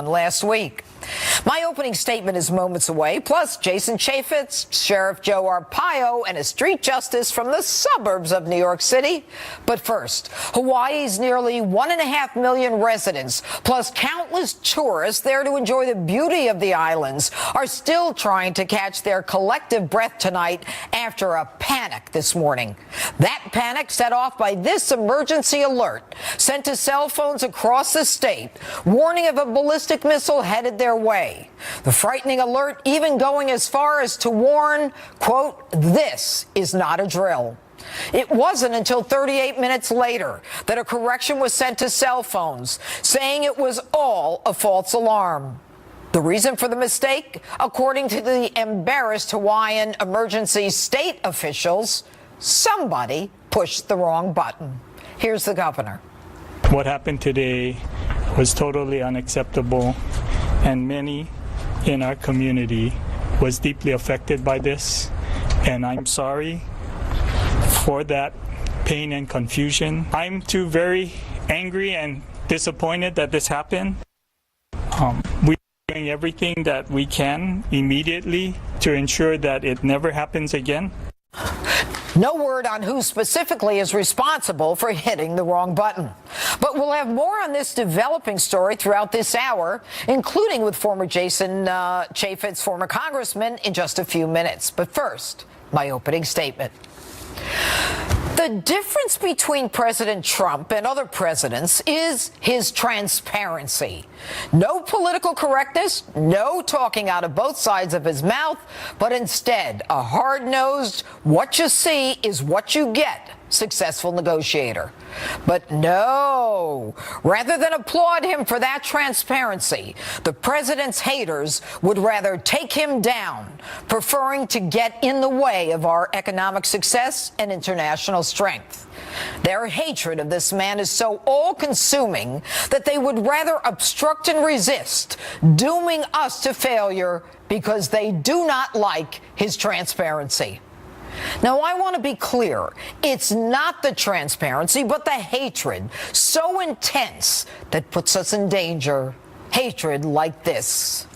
Last week. My opening statement is moments away, plus Jason Chaffetz, Sheriff Joe Arpaio, and a street justice from the suburbs of New York City. But first, Hawaii's nearly 1.5 million residents, plus countless tourists there to enjoy the beauty of the islands, are still trying to catch their collective breath tonight after a panic this morning. That panic set off by this emergency alert sent to cell phones across the state, warning of a ballistic missile headed their way. The frightening alert even going as far as to warn, quote, "This is not a drill." It wasn't until 38 minutes later that a correction was sent to cell phones, saying it was all a false alarm. The reason for the mistake, according to the embarrassed Hawaiian emergency state officials, somebody pushed the wrong button. Here's the governor. What happened today was totally unacceptable, and many in our community was deeply affected by this, and I'm sorry for that pain and confusion. I'm too very angry and disappointed that this happened. We're doing everything that we can immediately to ensure that it never happens again. No word on who specifically is responsible for hitting the wrong button. But we'll have more on this developing story throughout this hour, including with former Jason Chaffetz, former congressman, in just a few minutes. But first, my opening statement. The difference between President Trump and other presidents is his transparency. No political correctness, no talking out of both sides of his mouth, but instead a hard-nosed, what you see is what you get successful negotiator. But no, rather than applaud him for that transparency, the president's haters would rather take him down, preferring to get in the way of our economic success and international strength. Their hatred of this man is so all-consuming that they would rather obstruct and resist, dooming us to failure because they do not like his transparency. Now, I want to be clear. It's not the transparency, but the hatred so intense that puts us in danger. Hatred like this.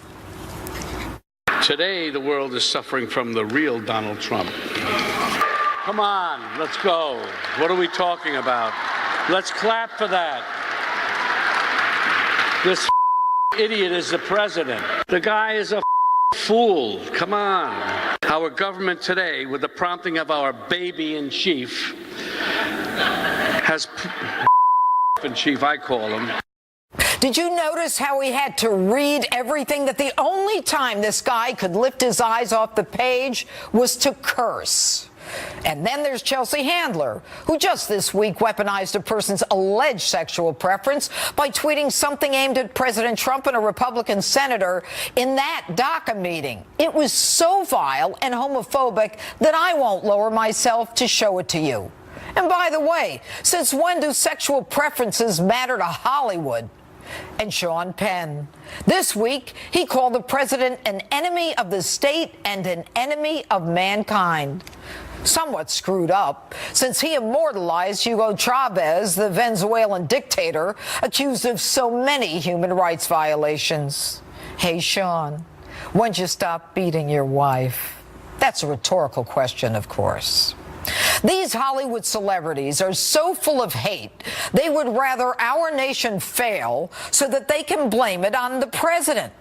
Today, the world is suffering from the real Donald Trump. Come on, let's go. What are we talking about? Let's clap for that. This idiot is the president. The guy is a fool. Come on. Our government today, with the prompting of our baby-in-chief, has in chief, I call him. Did you notice how he had to read everything, that the only time this guy could lift his eyes off the page was to curse? And then there's Chelsea Handler, who just this week weaponized a person's alleged sexual preference by tweeting something aimed at President Trump and a Republican senator in that DACA meeting. It was so vile and homophobic that I won't lower myself to show it to you. And by the way, since when do sexual preferences matter to Hollywood? And Sean Penn. This week, he called the president an enemy of the state and an enemy of mankind. Somewhat screwed up, since he immortalized Hugo Chavez, the Venezuelan dictator, accused of so many human rights violations. Hey, Sean, when'd you stop beating your wife? That's a rhetorical question, of course. These Hollywood celebrities are so full of hate, they would rather our nation fail so that they can blame it on the president.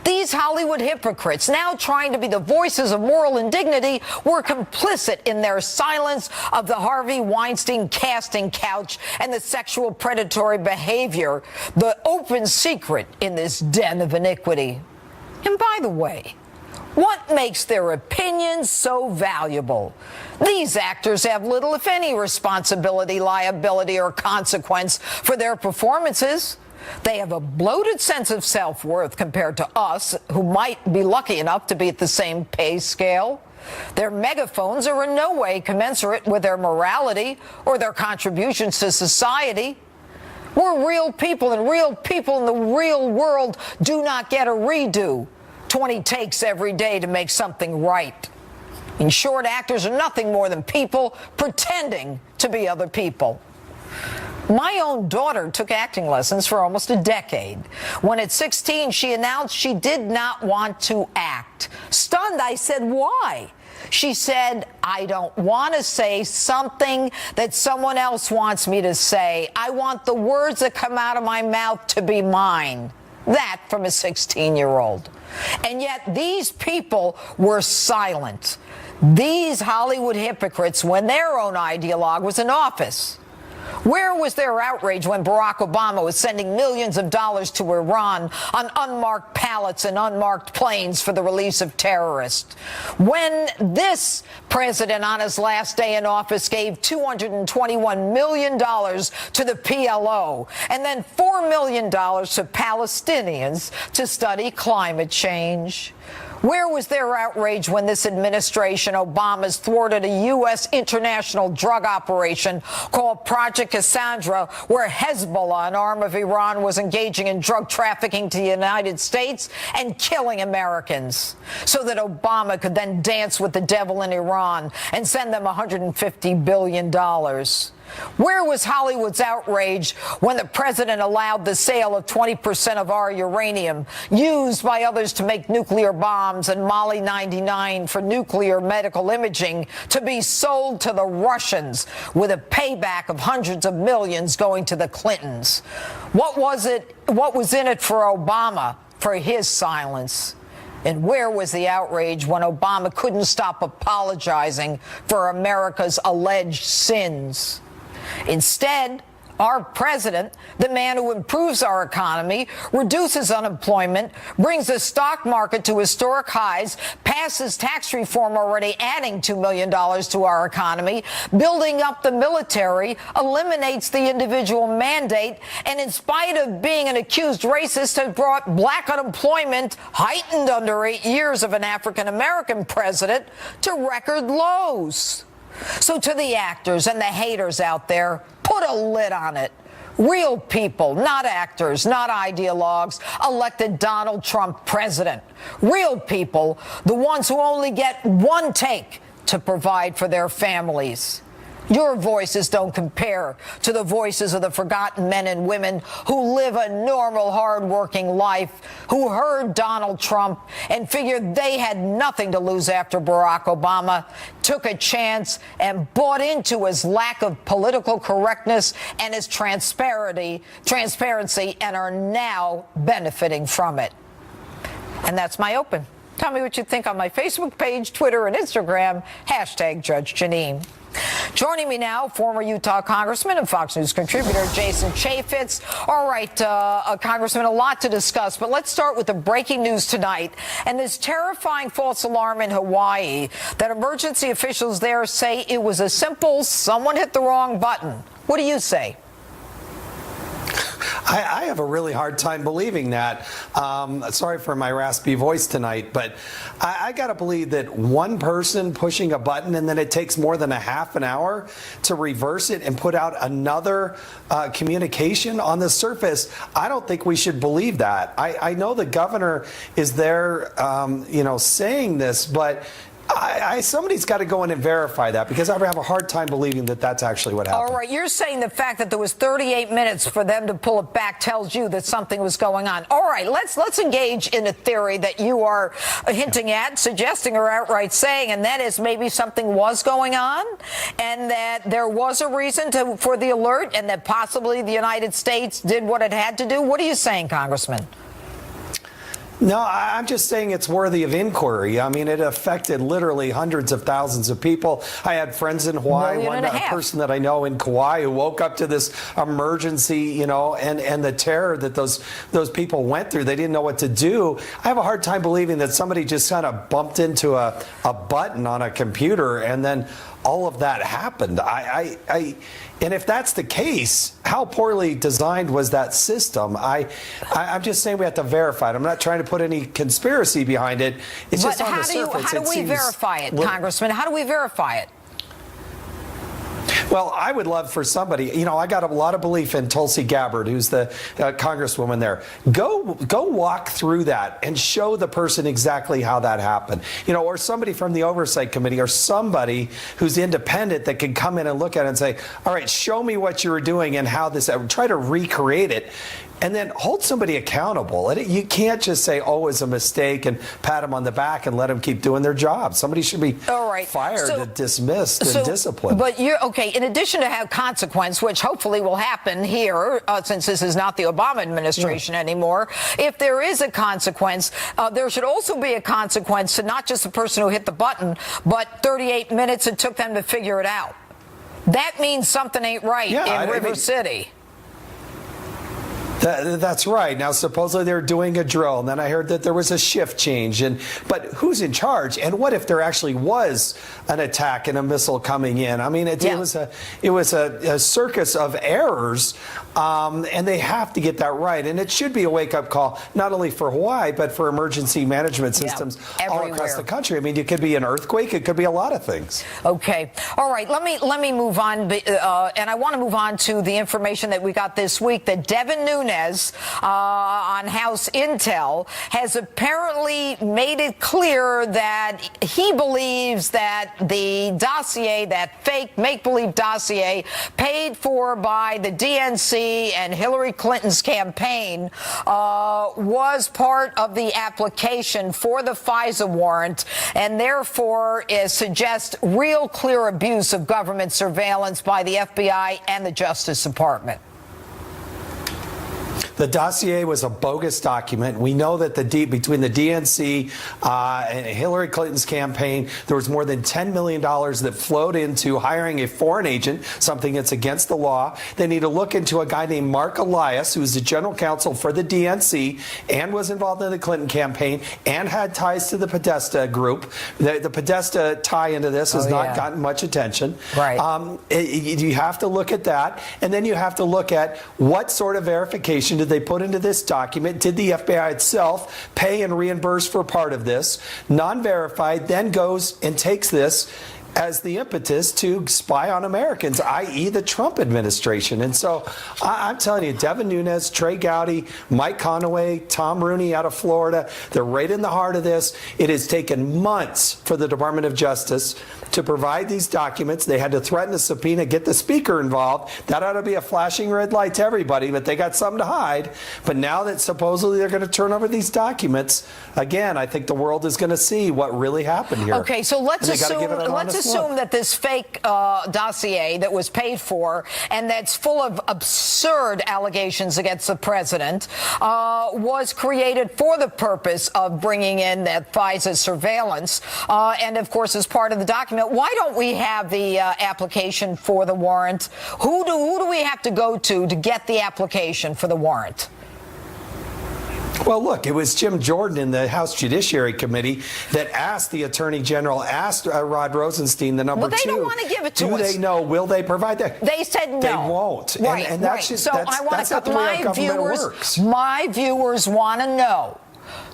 These Hollywood hypocrites, now trying to be the voices of moral indignity, were complicit in their silence of the Harvey Weinstein casting couch and the sexual predatory behavior, the open secret in this den of iniquity. And by the way, what makes their opinions so valuable? These actors have little, if any, responsibility, liability, or consequence for their performances. They have a bloated sense of self-worth compared to us, who might be lucky enough to be at the same pay scale. Their megaphones are in no way commensurate with their morality or their contributions to society. We're real people, and real people in the real world do not get a redo. 20 takes every day to make something right. In short, actors are nothing more than people pretending to be other people. My own daughter took acting lessons for almost a decade. When at 16, she announced she did not want to act. Stunned, I said, why? She said, I don't want to say something that someone else wants me to say. I want the words that come out of my mouth to be mine. That from a 16-year-old. And yet these people were silent. These Hollywood hypocrites when their own ideologue was in office. Where was their outrage when Barack Obama was sending millions of dollars to Iran on unmarked pallets and unmarked planes for the release of terrorists? When this president on his last day in office gave $221 million to the PLO and then $4 million to Palestinians to study climate change? Where was their outrage when this administration, Obama's, thwarted a U.S. international drug operation called Project Cassandra, where Hezbollah, an arm of Iran, was engaging in drug trafficking to the United States and killing Americans, so that Obama could then dance with the devil in Iran and send them $150 billion? Where was Hollywood's outrage when the president allowed the sale of 20% of our uranium, used by others to make nuclear bombs, and Molly 99 for nuclear medical imaging, to be sold to the Russians with a payback of hundreds of millions going to the Clintons? What was in it for Obama for his silence? And where was the outrage when Obama couldn't stop apologizing for America's alleged sins? Instead, our president, the man who improves our economy, reduces unemployment, brings the stock market to historic highs, passes tax reform already adding $2 million to our economy, building up the military, eliminates the individual mandate, and in spite of being an accused racist, has brought black unemployment, heightened under 8 years of an African-American president, to record lows. So to the actors and the haters out there, put a lid on it. Real people, not actors, not ideologues, elected Donald Trump president. Real people, the ones who only get one take to provide for their families. Your voices don't compare to the voices of the forgotten men and women who live a normal, hard-working life, who heard Donald Trump and figured they had nothing to lose after Barack Obama, took a chance and bought into his lack of political correctness and his transparency, and are now benefiting from it. And that's my open. Tell me what you think on my Facebook page, Twitter, and Instagram, #Judge Jeanine. Joining me now, former Utah Congressman and Fox News contributor Jason Chaffetz. All right, Congressman, a lot to discuss, but let's start with the breaking news tonight and this terrifying false alarm in Hawaii that emergency officials there say it was a simple someone hit the wrong button. What do you say? I have a really hard time believing that. Sorry for my raspy voice tonight, but I got to believe that one person pushing a button and then it takes more than a half an hour to reverse it and put out another communication on the surface. I don't think we should believe that. I know the governor is there, saying this, but somebody's got to go in and verify that, because I have a hard time believing that that's actually what happened. All right, you're saying the fact that there was 38 minutes for them to pull it back tells you that something was going on. All right, let's engage in a theory that you are hinting at, suggesting, or outright saying, and that is maybe something was going on, and that there was a reason for the alert, and that possibly the United States did what it had to do. What are you saying, Congressman? No, I'm just saying it's worthy of inquiry. I mean, it affected literally hundreds of thousands of people. I had friends in Hawaii, one person that I know in Kauai who woke up to this emergency, and the terror that those people went through. They didn't know what to do. I have a hard time believing that somebody just kind of bumped into a button on a computer and then all of that happened. And if that's the case, how poorly designed was that system? I'm just saying we have to verify it. I'm not trying to put any conspiracy behind it. It's just on the surface. How do we verify it, Congressman? How do we verify it? Well, I would love for somebody, I got a lot of belief in Tulsi Gabbard, who's the congresswoman there. Go walk through that and show the person exactly how that happened. Or somebody from the Oversight Committee or somebody who's independent that can come in and look at it and say, all right, show me what you were doing and how this, try to recreate it. And then hold somebody accountable. You can't just say, oh, it's a mistake and pat them on the back and let them keep doing their job. Somebody should be fired and dismissed and disciplined. But in addition to have consequence, which hopefully will happen here, since this is not the Obama administration anymore, if there is a consequence, there should also be a consequence to not just the person who hit the button, but 38 minutes it took them to figure it out. That means something ain't right in River City. That's right. Now, supposedly they're doing a drill, and then I heard that there was a shift change. But who's in charge? And what if there actually was an attack and a missile coming in? I mean, it was a circus of errors, and they have to get that right. And it should be a wake-up call, not only for Hawaii, but for emergency management systems all across the country. I mean, it could be an earthquake. It could be a lot of things. Okay. All right. Let me move on, and I want to move on to the information that we got this week that Devin Nunes on House Intel has apparently made it clear that he believes that the dossier, that fake make-believe dossier paid for by the DNC and Hillary Clinton's campaign was part of the application for the FISA warrant and therefore suggests real clear abuse of government surveillance by the FBI and the Justice Department. The dossier was a bogus document. We know that between the DNC and Hillary Clinton's campaign, there was more than $10 million that flowed into hiring a foreign agent, something that's against the law. They need to look into a guy named Mark Elias, who was the general counsel for the DNC and was involved in the Clinton campaign and had ties to the Podesta group. The Podesta tie into this has not gotten much attention. Right. You have to look at that, and then you have to look at what sort of verification did they put into this document? Did the FBI itself pay and reimburse for part of this? Non-verified then goes and takes this as the impetus to spy on Americans, i.e. the Trump administration. And so I'm telling you, Devin Nunes, Trey Gowdy, Mike Conaway, Tom Rooney out of Florida, they're right in the heart of this. It has taken months for the Department of Justice to provide these documents. They had to threaten a subpoena, get the speaker involved. That ought to be a flashing red light to everybody, but they got something to hide. But now that supposedly they're going to turn over these documents, again, I think the world is going to see what really happened here. Okay, so let's assume that this fake dossier that was paid for and that's full of absurd allegations against the president was created for the purpose of bringing in that FISA surveillance and, of course, as part of the document. Why don't we have the application for the warrant? Who do we have to go to get the application for the warrant? Well, look, it was Jim Jordan in the House Judiciary Committee that asked the Attorney General, asked Rod Rosenstein, the number two. Well, they don't want to give it to us. Do they know? Will they provide that? They said no. They won't. Right, and that's just, so that's not the way our government works. My viewers want to know.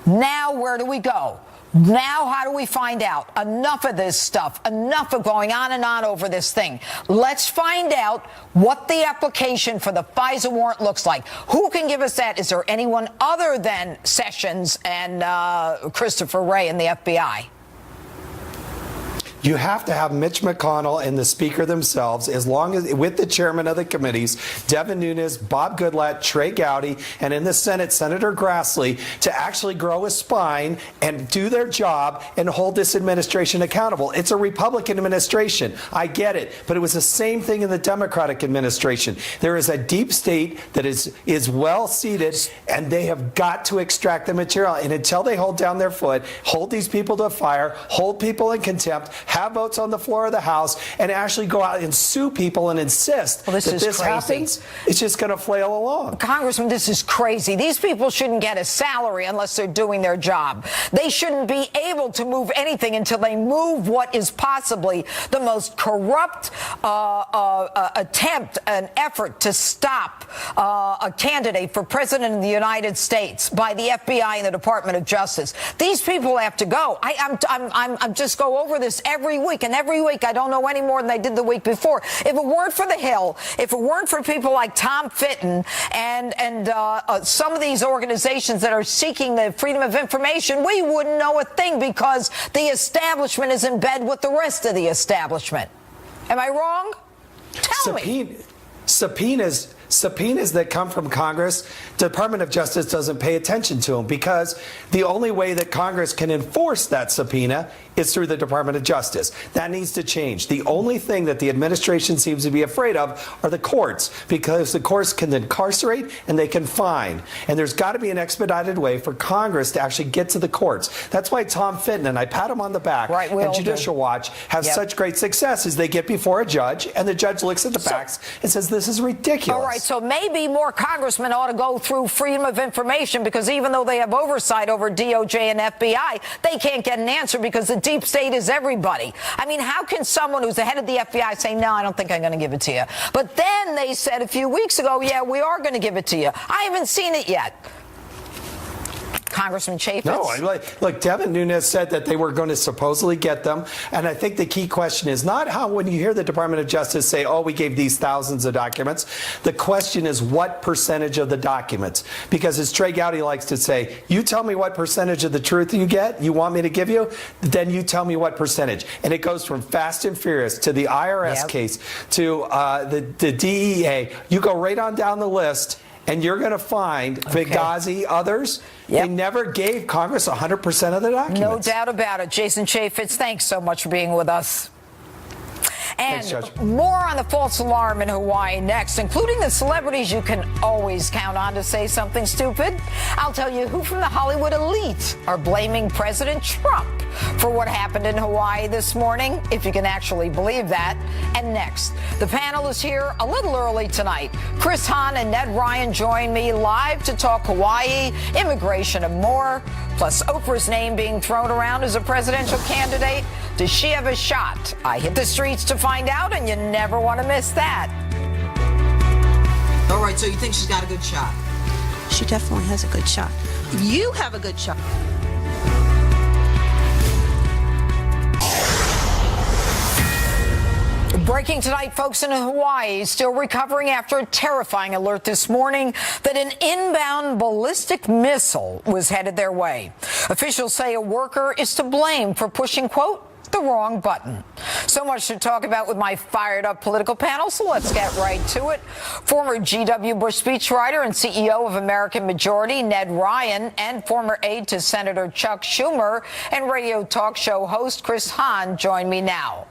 Now, where do we go? Now, how do we find out? Enough of this stuff. Enough of going on and on over this thing. Let's find out what the application for the FISA warrant looks like. Who can give us that? Is there anyone other than Sessions and Christopher Wray and the FBI? You have to have Mitch McConnell and the Speaker themselves, as long as with the chairman of the committees, Devin Nunes, Bob Goodlatte, Trey Gowdy, and in the Senate, Senator Grassley, to actually grow a spine and do their job and hold this administration accountable. It's a Republican administration. I get it. But it was the same thing in the Democratic administration. There is a deep state that is well seated, and they have got to extract the material. And until they hold down their foot, hold these people to fire, hold people in contempt, have votes on the floor of the House, and actually go out and sue people and insist that this happens, it's just going to flail along. Congressman, this is crazy. These people shouldn't get a salary unless they're doing their job. They shouldn't be able to move anything until they move what is possibly the most corrupt attempt, an effort to stop a candidate for president of the United States by the FBI and the Department of Justice. These people have to go. I'm just go over this every every week. And every week, I don't know any more than they did the week before. If it weren't for the Hill, if it weren't for people like Tom Fitton and some of these organizations that are seeking the freedom of information, we wouldn't know a thing because the establishment is in bed with the rest of the establishment. Am I wrong? Tell me. Subpoenas that come from Congress, the Department of Justice doesn't pay attention to them because the only way that Congress can enforce that subpoena is through the Department of Justice. That needs to change. The only thing that the administration seems to be afraid of are the courts, because the courts can incarcerate and they can fine. And there's got to be an expedited way for Congress to actually get to the courts. That's why Tom Fitton, and I pat him on the back, and Judicial Watch have such great success, is they get before a judge and the judge looks at the facts and says, this is ridiculous. All right, so maybe more congressmen ought to go through freedom of information, because even though they have oversight over DOJ and FBI, they can't get an answer because the deep state is everybody. I mean, how can someone who's the head of the FBI say, no, I don't think I'm going to give it to you? But then they said a few weeks ago, yeah, we are going to give it to you. I haven't seen it yet. Congressman Chaffetz? No, look, Devin Nunes said that they were going to supposedly get them. And I think the key question is not how, when you hear the Department of Justice say, oh, we gave these thousands of documents, the question is what percentage of the documents? Because as Trey Gowdy likes to say, you tell me what percentage of the truth you get, you want me to give you, then you tell me what percentage. And it goes from Fast and Furious to the IRS case to the DEA. You go right on down the list, and you're going to find Benghazi, others, they never gave Congress 100% of the documents. No doubt about it. Jason Chaffetz, thanks so much for being with us. And thanks, more on the false alarm in Hawaii next, including the celebrities you can always count on to say something stupid. I'll tell you who from the Hollywood elite are blaming President Trump for what happened in Hawaii this morning, if you can actually believe that. And next, the panel is here a little early tonight. Chris Hahn and Ned Ryan join me live to talk Hawaii, immigration, and more. Plus, Oprah's name being thrown around as a presidential candidate. Does she have a shot? I hit the streets to find out, and you never want to miss that. All right, so you think she's got a good shot? She definitely has a good shot. You have a good shot. Breaking tonight, folks in Hawaii still recovering after a terrifying alert this morning that an inbound ballistic missile was headed their way. Officials say a worker is to blame for pushing, quote, the wrong button. So much to talk about with my fired up political panel, so let's get right to it. Former G.W. Bush speechwriter and CEO of American Majority, Ned Ryan, and former aide to Senator Chuck Schumer and radio talk show host Chris Hahn join me now.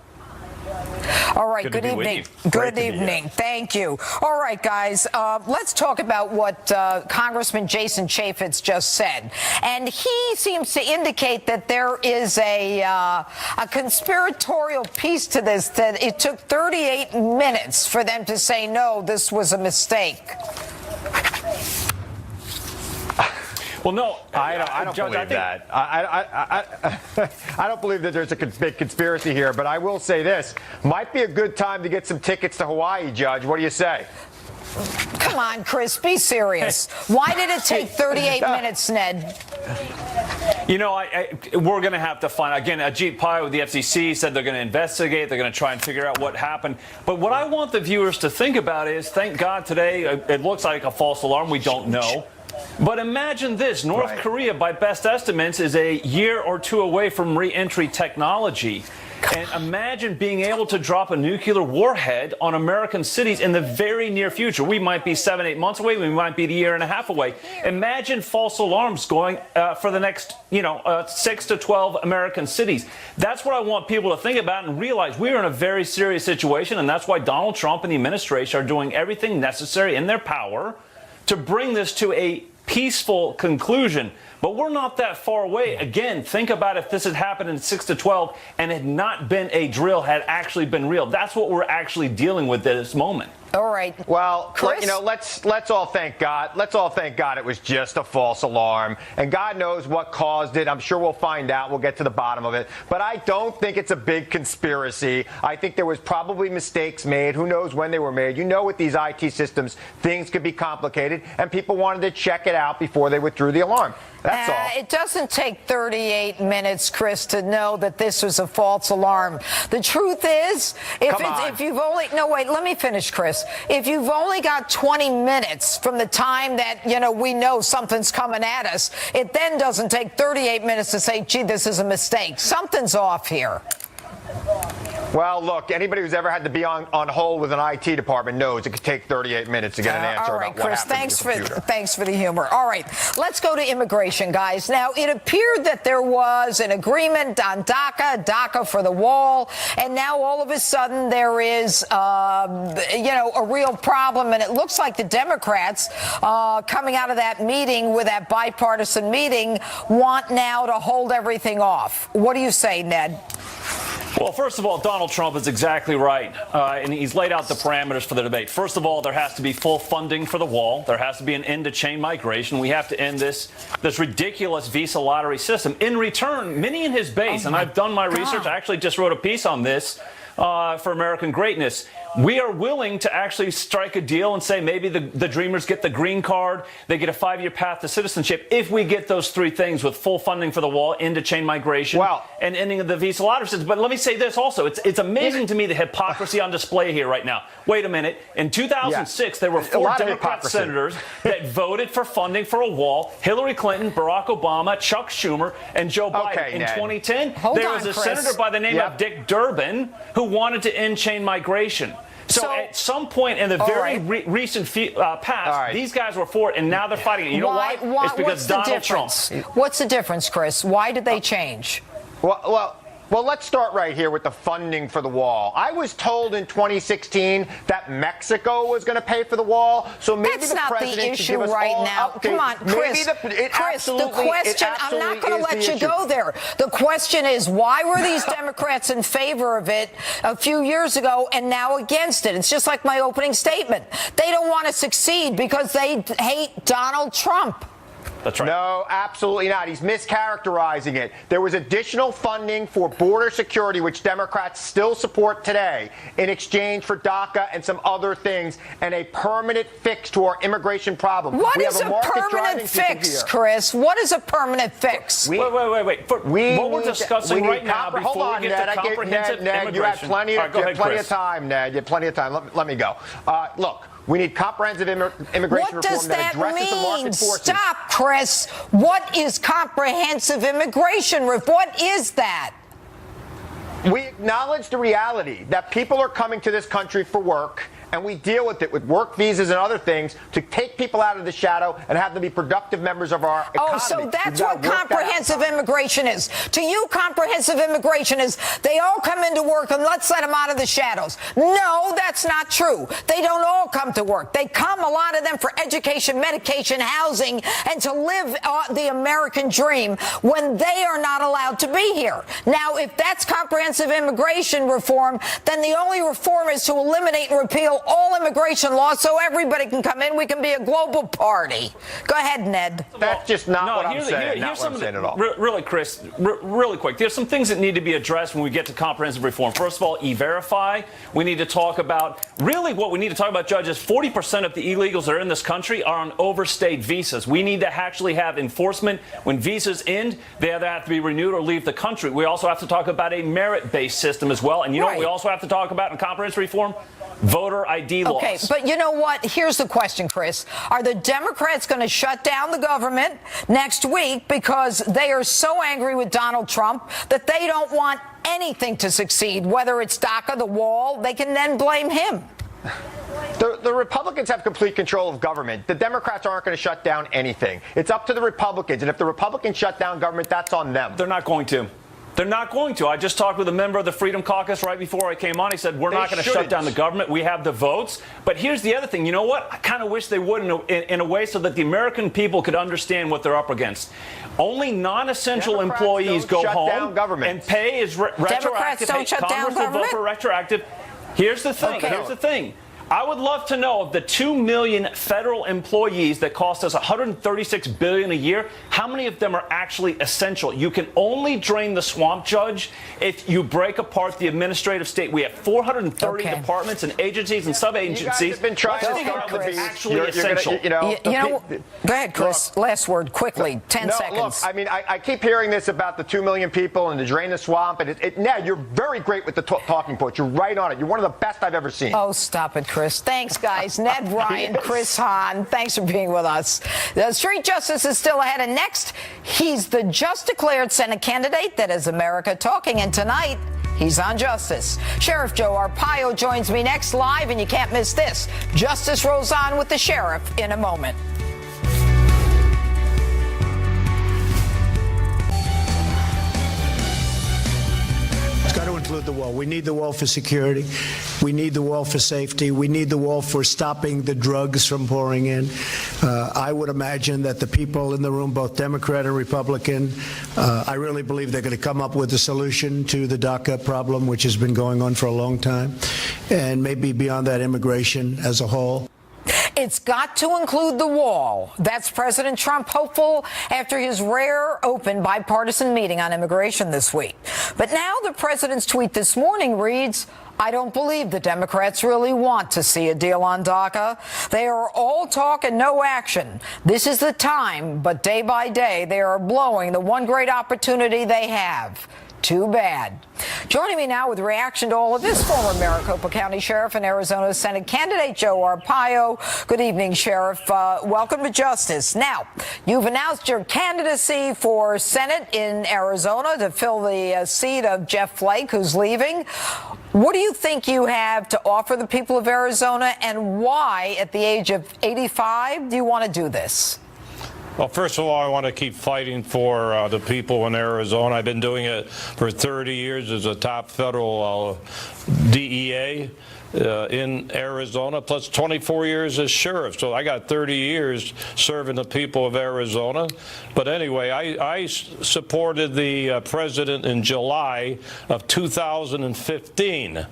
All right, good evening. Good evening. Thank you. All right, guys, let's talk about what Congressman Jason Chaffetz just said. And he seems to indicate that there is a conspiratorial piece to this, that it took 38 minutes for them to say, no, this was a mistake. Well, no, I don't Judge, believe that. I don't believe that there's a big conspiracy here, but I will say this. Might be a good time to get some tickets to Hawaii, Judge. What do you say? Come on, Chris, be serious. Why did it take 38 minutes, Ned? You know, we're going to have to find, again, Ajit Pai with the FCC said they're going to investigate, they're going to try and figure out what happened. But what I want the viewers to think about is, thank God today, it looks like a false alarm, we don't know. But imagine this, North Korea, by best estimates, is a year or two away from re-entry technology. And imagine being able to drop a nuclear warhead on American cities in the very near future. We might be 7-8 months away. We might be a year and a half away. Imagine false alarms going for the next, 6 to 12 American cities. That's what I want people to think about and realize we're in a very serious situation. And that's why Donald Trump and the administration are doing everything necessary in their power to bring this to a peaceful conclusion. But we're not that far away. Again, think about if this had happened in 6 to 12 and had not been a drill, had actually been real. That's what we're actually dealing with at this moment. All right. Well, Chris? let's all thank God. Let's all thank God it was just a false alarm. And God knows what caused it. I'm sure we'll find out. We'll get to the bottom of it. But I don't think it's a big conspiracy. I think there was probably mistakes made. Who knows when they were made? You know, with these IT systems, things could be complicated. And people wanted to check it out before they withdrew the alarm. That's all. It doesn't take 38 minutes, Chris, to know that this was a false alarm. The truth is, if you've only, no, wait, let me finish, Chris. If you've only got 20 minutes from the time that, we know something's coming at us, it then doesn't take 38 minutes to say, gee, this is a mistake. Something's off here. Well, look, anybody who's ever had to be on hold with an IT department knows it could take 38 minutes to get an answer all right, about what Chris, happened to the computer. thanks for the humor. All right, let's go to immigration, guys. Now, it appeared that there was an agreement on DACA for the wall, and now all of a sudden there is, a real problem, and it looks like the Democrats coming out of that meeting with that bipartisan meeting want now to hold everything off. What do you say, Ned? Well, first of all, Donald Trump is exactly right, and he's laid out the parameters for the debate. First of all, there has to be full funding for the wall. There has to be an end to chain migration. We have to end this ridiculous visa lottery system. In return, many in his base, and I've done my research, I actually just wrote a piece on this for American Greatness. We are willing to actually strike a deal and say maybe the Dreamers get the green card, they get a 5-year path to citizenship if we get those three things with full funding for the wall, into chain migration, and ending of the visa lottery system. But let me say this also. It's amazing to me the hypocrisy on display here right now. Wait a minute. In 2006, there were 4 Democrat senators that voted for funding for a wall. Hillary Clinton, Barack Obama, Chuck Schumer, and Joe Biden. In 2010, there was a senator by the name of Dick Durbin who wanted to end chain migration. So at some point in the very recent past, these guys were for it, and now they're fighting it. You know why? It's because Donald Trump. What's the difference, Chris? Why did they change? Well, let's start right here with the funding for the wall. I was told in 2016 that Mexico was going to pay for the wall, so maybe that's the president not the issue give us right all now. updates. Come on, Chris. The question, I'm not going to let you go there. The question is, why were these Democrats in favor of it a few years ago and now against it? It's just like my opening statement. They don't want to succeed because they hate Donald Trump. That's right. No, absolutely not. He's mischaracterizing it. There was additional funding for border security, which Democrats still support today, in exchange for DACA and some other things, and a permanent fix to our immigration problem. What is a permanent fix, Chris? What is a permanent fix? Wait. What we're discussing right now, before we get to comprehensive immigration. You have plenty of time, Ned. You have plenty of time. Let me go. Look. We need comprehensive immigration reform that addresses the market forces. Stop, Chris. What is comprehensive immigration reform? What is that? We acknowledge the reality that people are coming to this country for work, and we deal with it with work visas and other things to take people out of the shadow and have them be productive members of our economy. Oh, so that's what comprehensive immigration is. To you, comprehensive immigration is they all come into work and let's let them out of the shadows. No, that's not true. They don't all come to work. They come, a lot of them, for education, medication, housing, and to live the American dream when they are not allowed to be here. Now, if that's comprehensive immigration reform, then the only reform is to eliminate and repeal all immigration laws so everybody can come in. We can be a global party. Go ahead, Ned. That's just not what I'm saying. Not what I'm saying at all. Really, Chris, really quick. There's some things that need to be addressed when we get to comprehensive reform. First of all, E-Verify. We need to talk about, really what we need to talk about, Judge, is 40% of the illegals that are in this country are on overstayed visas. We need to actually have enforcement. When visas end, they either have to be renewed or leave the country. We also have to talk about a merit-based system as well. And you know what we also have to talk about in comprehensive reform? Voter ID laws. Okay, but you know what? Here's the question, Chris. Are the Democrats going to shut down the government next week because they are so angry with Donald Trump that they don't want anything to succeed, whether it's DACA, the wall? They can then blame him. The Republicans have complete control of government. The Democrats aren't going to shut down anything. It's up to the Republicans. And if the Republicans shut down government, that's on them. They're not going to. They're not going to. I just talked with a member of the Freedom Caucus right before I came on. He said, we're not going to shut down the government. We have the votes. But here's the other thing. You know what? I kind of wish they would in a way so that the American people could understand what they're up against. Only non-essential employees go home and pay is retroactive. Democrats don't shut down government? Congress will vote for retroactive. Here's the thing. Here's the thing. I would love to know of the 2 million federal employees that cost us $136 billion a year, how many of them are actually essential? You can only drain the swamp, Judge, if you break apart the administrative state. We have 430 departments and agencies and sub-agencies. You guys have been trying to start with actually essential. Go ahead, Chris. Last word, quickly, 10 seconds. Look, I mean, I keep hearing this about the 2 million people and to drain the swamp, and now you're very great with the talking points. You're right on it. You're one of the best I've ever seen. Oh, stop it, Chris. Thanks, guys. Ned Ryan, Chris Hahn, thanks for being with us. The street justice is still ahead, and next, he's the just declared Senate candidate that is America Talking, and tonight, he's on Justice. Sheriff Joe Arpaio joins me next live, and you can't miss this. Justice rolls on with the sheriff in a moment. It's got to include the wall. We need the wall for security. We need the wall for safety. We need the wall for stopping the drugs from pouring in. I would imagine that the people in the room, both Democrat and Republican, I really believe they're going to come up with a solution to the DACA problem, which has been going on for a long time, and maybe beyond that, immigration as a whole. It's got to include the wall. That's President Trump hopeful after his rare open bipartisan meeting on immigration this week. But now the president's tweet this morning reads, I don't believe the Democrats really want to see a deal on DACA. They are all talk and no action. This is the time, but day by day, they are blowing the one great opportunity they have. Too bad. Joining me now with reaction to all of this, former Maricopa County Sheriff and Arizona Senate candidate Joe Arpaio. Good evening, Sheriff. Welcome to Justice. Now, you've announced your candidacy for Senate in Arizona to fill the seat of Jeff Flake, who's leaving. What do you think you have to offer the people of Arizona, and why, at the age of 85, do you want to do this? Well, first of all, I want to keep fighting for the people in Arizona. I've been doing it for 30 years as a top federal DEA in Arizona, plus 24 years as sheriff. So I got 30 years serving the people of Arizona. But anyway, I supported the president in July of 2015,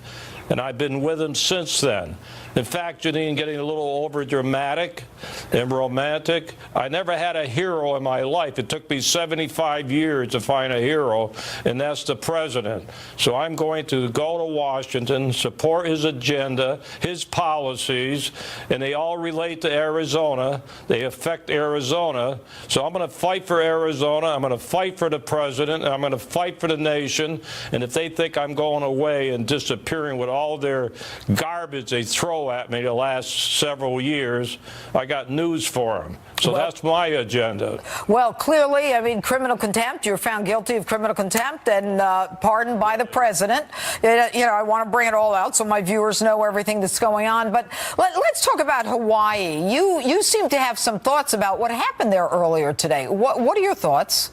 and I've been with him since then. In fact, Jeanine, getting a little over dramatic and romantic, I never had a hero in my life. It took me 75 years to find a hero, and that's the president. So I'm going to go to Washington, support his agenda, his policies, and they all relate to Arizona. They affect Arizona. So I'm going to fight for Arizona. I'm going to fight for the president. And I'm going to fight for the nation. And if they think I'm going away and disappearing with all their garbage they throw at me the last several years, I got news for them. So that's my agenda. Well, clearly, I mean, criminal contempt. You're found guilty of criminal contempt and pardoned by the president. I want to bring it all out so my viewers know everything that's going on. But let's talk about Hawaii. You seem to have some thoughts about what happened there earlier today. What are your thoughts?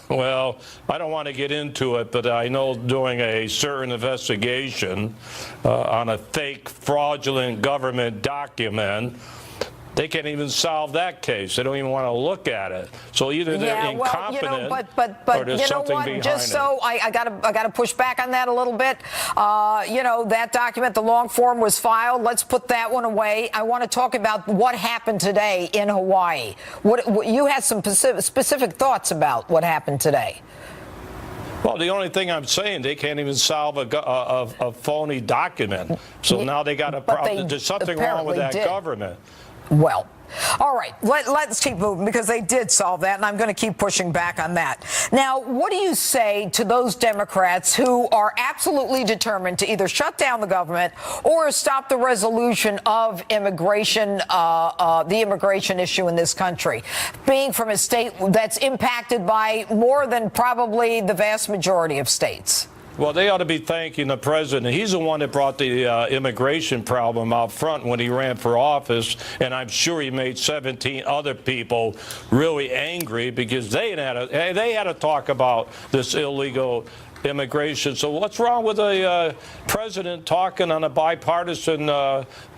Well, I don't want to get into it, but I know doing a certain investigation on a fake, fraudulent government document, they can't even solve that case. They don't even want to look at it. So either they're incompetent, or there's something behind it. Just so I got to push back on that a little bit. That document, the long form, was filed. Let's put that one away. I want to talk about what happened today in Hawaii. What you had some specific thoughts about what happened today. Well, the only thing I'm saying, they can't even solve a phony document. So now they got a problem. There's something wrong with that government. Well, all right, let's keep moving, because they did solve that, and I'm going to keep pushing back on that. Now, what do you say to those Democrats who are absolutely determined to either shut down the government or stop the resolution of immigration, the immigration issue in this country, being from a state that's impacted by more than probably the vast majority of states? Well, they ought to be thanking the president. He's the one that brought the immigration problem out front when he ran for office, and I'm sure he made 17 other people really angry because they had to talk about this illegal immigration. So what's wrong with a president talking on a bipartisan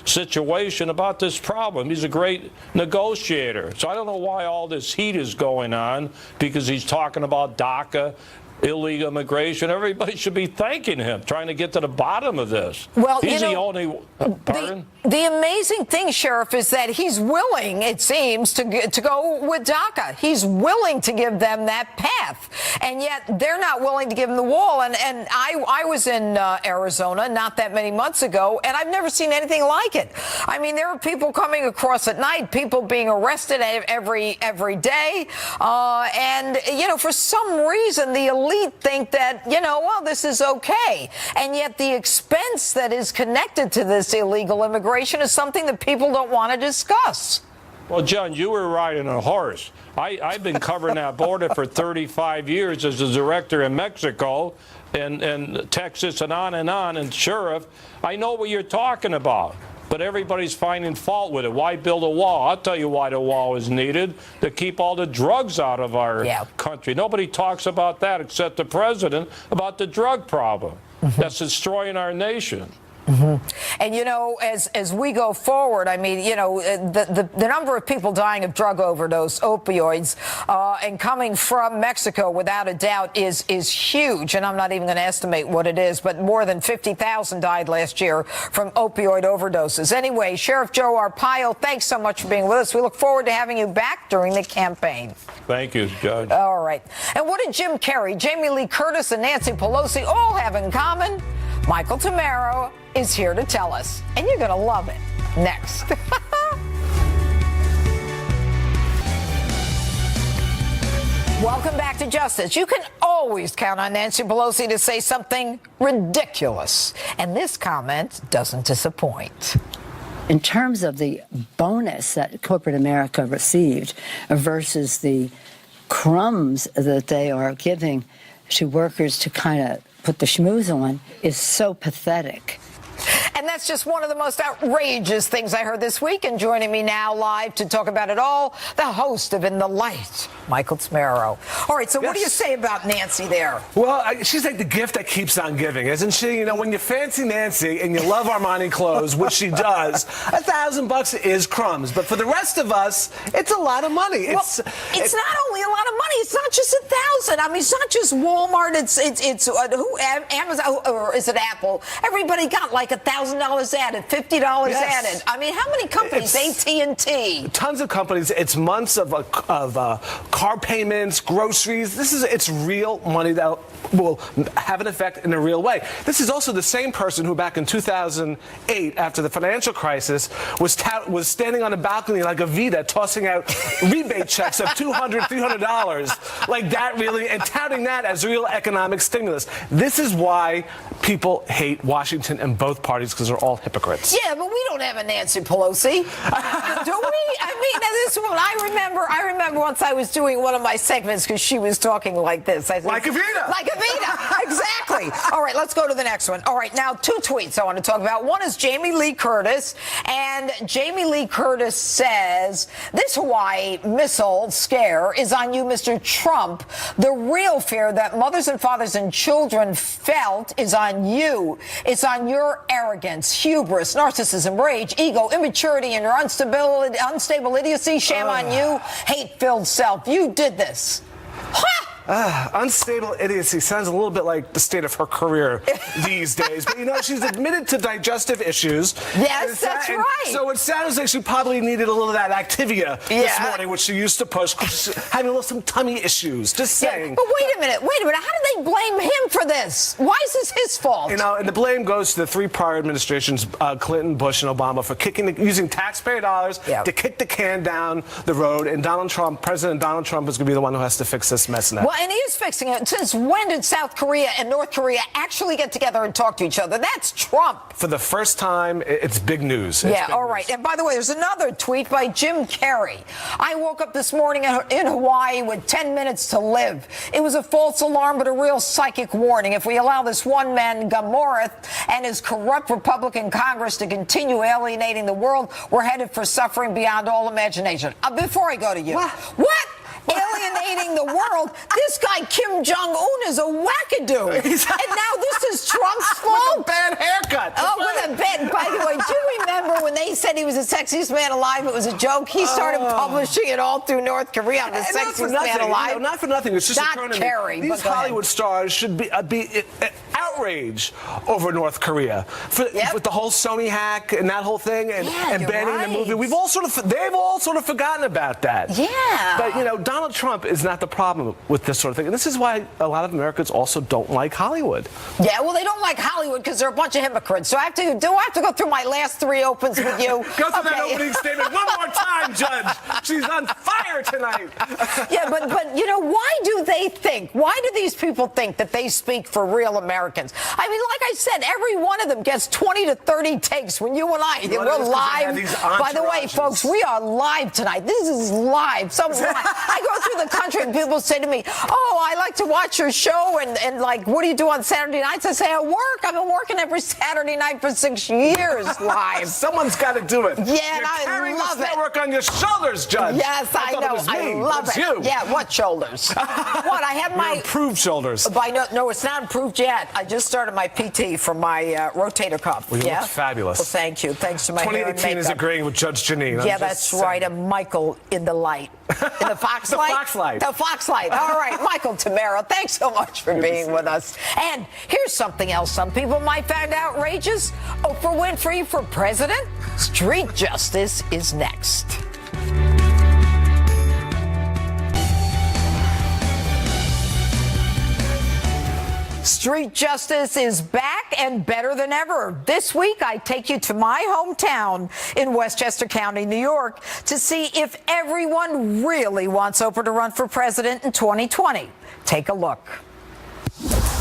situation about this problem? He's a great negotiator. So I don't know why all this heat is going on, because he's talking about DACA illegal immigration. Everybody should be thanking him, trying to get to the bottom of this. Well, he's the only. Pardon? The amazing thing, Sheriff, is that he's willing, it seems, to go with DACA. He's willing to give them that path, and yet they're not willing to give him the wall. And I was in Arizona not that many months ago, and I've never seen anything like it. I mean, there are people coming across at night, people being arrested every day, and for some reason the elite think that well, this is okay, and yet the expense that is connected to this illegal immigration is something that people don't want to discuss. Well, John, you were riding a horse. I've been covering that border for 35 years as a director in Mexico and Texas and on, and Sheriff, I know what you're talking about. But everybody's finding fault with it. Why build a wall? I'll tell you why the wall is needed, to keep all the drugs out of our country. Nobody talks about that except the president, about the drug problem that's destroying our nation. And as we go forward, I mean, the number of people dying of drug overdose, opioids, and coming from Mexico, without a doubt, is huge. And I'm not even going to estimate what it is, but more than 50,000 died last year from opioid overdoses. Anyway, Sheriff Joe Arpaio, thanks so much for being with us. We look forward to having you back during the campaign. Thank you, Judge. All right. And what did Jim Carrey, Jamie Lee Curtis, and Nancy Pelosi all have in common? Michael Tamaro is here to tell us, and you're going to love it. Next. Welcome back to Justice. You can always count on Nancy Pelosi to say something ridiculous, and this comment doesn't disappoint. In terms of the bonus that corporate America received versus the crumbs that they are giving to workers to kind of put the schmooze on, is so pathetic. And that's just one of the most outrageous things I heard this week. And joining me now live to talk about it all, the host of In the Light, Michael Tamaro. All right, so what do you say about Nancy there? Well, she's like the gift that keeps on giving, isn't she? When you fancy Nancy and you love Armani clothes, which she does, $1,000 is crumbs. But for the rest of us, it's a lot of money. Well, it's not only a lot of money. It's not just 1,000. I mean, it's not just Walmart. It's Amazon, or is it Apple? Everybody got like $1,000 added, $50 added. I mean, how many companies? AT&T. Tons of companies. It's months of car payments, groceries. It's real money that will have an effect in a real way. This is also the same person who back in 2008, after the financial crisis, was standing on a balcony like a Vita, tossing out rebate checks of $200, $300, like that really, and touting that as real economic stimulus. This is why people hate Washington and both parties, because they're all hypocrites. Yeah, but we don't have a Nancy Pelosi, do we? I mean, this one, I remember once I was doing one of my segments because she was talking like this. I said, like a Vita. Like a Vita, exactly. All right, let's go to the next one. All right, now 2 tweets I want to talk about. One is Jamie Lee Curtis, and Jamie Lee Curtis says, this Hawaii missile scare is on you, Mr. Trump. The real fear that mothers and fathers and children felt is on you. It's on your arrogance, hubris, narcissism, rage, ego, immaturity, and your unstable idiocy. Shame on you, hate-filled self. You did this. Ha! Unstable idiocy sounds a little bit like the state of her career these days. But, she's admitted to digestive issues. Yes, that's right. So it sounds like she probably needed a little of that Activia this morning, which she used to push, having some tummy issues. Just saying. Yeah, but wait a minute. How do they blame him for this? Why is this his fault? And the blame goes to the 3 prior administrations, Clinton, Bush, and Obama, for using taxpayer dollars to kick the can down the road. And President Donald Trump is going to be the one who has to fix this mess now. Well, and he is fixing it. Since when did South Korea and North Korea actually get together and talk to each other? That's Trump. For the first time, it's big news. All right. And by the way, there's another tweet by Jim Carrey. I woke up this morning in Hawaii with 10 minutes to live. It was a false alarm, but a real psychic warning. If we allow this one man, Gamoreth, and his corrupt Republican Congress to continue alienating the world, we're headed for suffering beyond all imagination. Before I go to you. What? Alienating the world? This guy Kim Jong-un is a wackadoo. And now this is Trump's fault? With a bad haircut. With a bad. By the way, do you remember when when they said he was the sexiest man alive, it was a joke. He started publishing it all through North Korea. I'm the sexiest man alive. Not for nothing. It's just not occurring to Kerry. me. These Hollywood stars should be outraged over North Korea with the whole Sony hack and that whole thing and banning the movie. They've all sort of forgotten about that. Yeah. But Donald Trump is not the problem with this sort of thing. And this is why a lot of Americans also don't like Hollywood. Yeah, well, they don't like Hollywood because they're a bunch of hypocrites. So I have to go through my last 3 opens with you. Go through that opening statement one more time, Judge. She's on fire tonight. Yeah, but why do they think? Why do these people think that they speak for real Americans? I mean, like I said, every one of them gets 20 to 30 takes when you and we're live. By the way, folks, we are live tonight. This is live. I go through the country and people say to me, "Oh, I like to watch your show," and like, "What do you do on Saturday nights?" I say, "I work. I've been working every Saturday night for 6 years live." Someone's got to do it. Yeah, You're carrying this network on your shoulders, Judge. Yes, I know. I love it. You. Yeah, what shoulders? What? I have my improved shoulders. No, it's not improved yet. I just started my PT for my rotator cuff. Well, you look fabulous. Well, thank you. Thanks to my hair and 2018 is agreeing with Judge Jeanine. Yeah, that's right. And Michael in the light. In the Fox light? The Fox light. The Fox light. All right, Michael Tamero, thanks so much for being with us. And here's something else some people might find outrageous. Oprah Winfrey for president? Street justice is next. Street justice is back and better than ever. This week, I take you to my hometown in Westchester County, New York, to see if everyone really wants Oprah to run for president in 2020. Take a look.